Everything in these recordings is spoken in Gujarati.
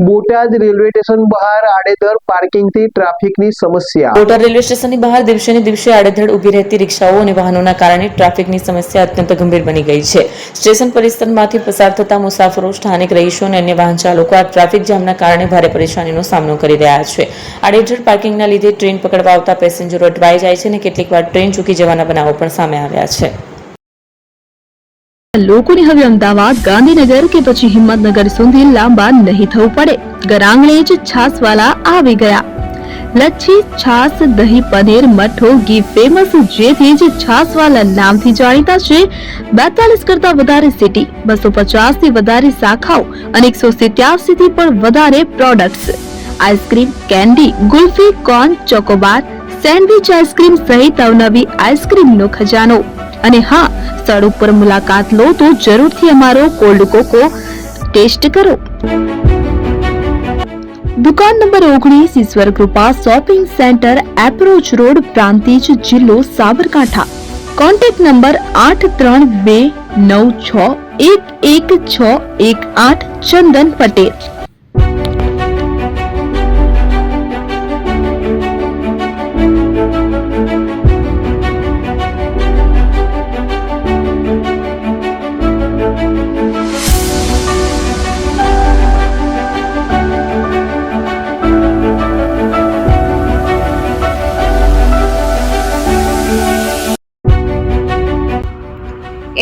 બોટાદ રેલવે સ્ટેશન બહાર આડેધડ પાર્કિંગથી ટ્રાફિકની સમસ્યા. બોટાદ રેલવે સ્ટેશનની બહાર દિવસે ને દિવસે આડેધડ ઊભી રહેતી રિક્ષાઓ અને વાહનોના કારણે ટ્રાફિકની સમસ્યા અત્યંત ગંભીર બની ગઈ છે. સ્ટેશન પરિસરમાંથી પસાર થતા મુસાફરો, સ્થાનિક રહીશો અને અન્ય વાહન ચાલકો આ ટ્રાફિક જામના કારણે ભારે પરેશાનીનો સામનો કરી રહ્યા છે. આડેધડ પાર્કિંગના લીધે ટ્રેન પકડવા આવતા પેસેન્જરો અટવાઈ જાય છે અને કેટલીકવાર ટ્રેન ચૂકી જવાના બનાવો પણ સામે આવ્યા છે. લોકોને હવે અમદાવાદ, ગાંધીનગર કે પછી હિંમતનગર સુધી લાંબા નહીં થવું પડે. ઘર જ છાસવાલા આવી ગયા. લચ્છી, છાસ, દહીં, પનીર, મઠ્ઠો, ઘી ફેમસ, જેથી જ છાસવાલા નામથી જાણીતા છે. 42 કરતા વધારે સિટી, 250 થી વધારે શાખાઓ અને 187 થી પણ વધારે products. Ice cream, candy, kulfi, corn, Chocobar, sandwich ice cream સહિત અવનવી આઈસ્ક્રીમનો ખજાનો. અને હા, સ્થળ ઉપર મુલાકાત લો તો જરૂરથી અમારો કોલ્ડ કોકો ટેસ્ટ કરો. દુકાન number 19, Ishwar Krupa shopping center, approach road, Prantij, જિલ્લો Sabarkantha. Contact number 8326111618, Chandan Patel.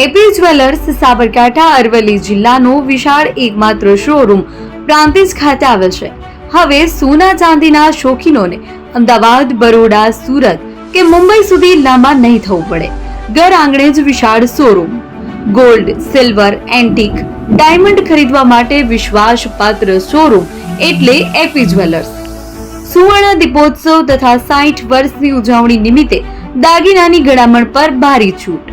AP jewellers Sabarkantha Aravalli જિલ્લાનો વિશાળ એકમાત્ર શોરૂમ પ્રાંતિજ ખાતે આવેલ છે. હવે સોના ચાંદીના શોખીનોને અમદાવાદ, બરોડા, સુરત કે મુંબઈ સુધી લાંબા નહીં થવું પડે. ઘર આંગણે જ વિશાળ showroom. Gold, silver, antique, diamond ખરીદવા માટે વિશ્વાસપાત્ર શોરૂમ એટલે એપી જ્વેલર્સ. સુવર્ણ દીપોત્સવ તથા 60 વર્ષની ઉજવણી નિમિત્તે દાગીનાની ગળામણ પર ભારી છૂટ.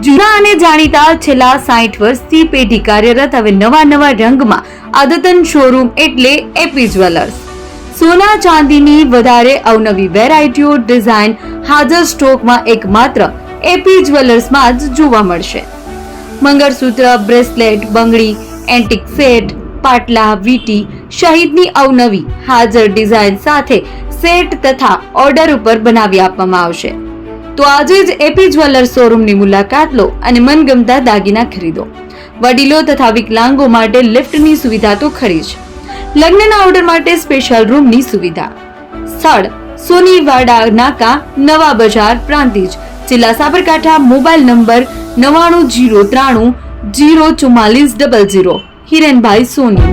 જૂના અને જાણીતા છેલ્લા 60 વર્ષથી પેઢી કાર્યરત હવે નવા રંગમાં અદ્યતન શોરૂમ એટલે એપી જ્વેલર્સ. સોના ચાંદીની વધારે અવનવી વેરાયટીઓ, ડિઝાઇન હાજર સ્ટોકમાં એકમાત્ર એપી જ્વેલર્સમાં જ જોવા મળશે. મંગળસૂત્ર, બ્રેસલેટ, બંગડી, એન્ટિક સેટ, પાટલા, વીટી સહિતની અવનવી હાજર ડિઝાઇન સાથે સેટ તથા ઓર્ડર ઉપર બનાવી આપવામાં આવશે. તો આજે જ એપી જ્વેલર્સ શોરૂમની મુલાકાત લો અને મનગમતા દાગીના ખરીદો. વડીલો તથા વિકલાંગો માટે લિફ્ટની સુવિધા તો ખરી જ. લગ્નના ઓર્ડર માટે સ્પેશિયલ રૂમની સુવિધા. સ્થળ સોનીવાડા નાકા, નવા બજાર, પ્રાંતિજ, જિલ્લા સાબરકાંઠા. Mobile number 9903304400. હિરેનભાઈ સોની.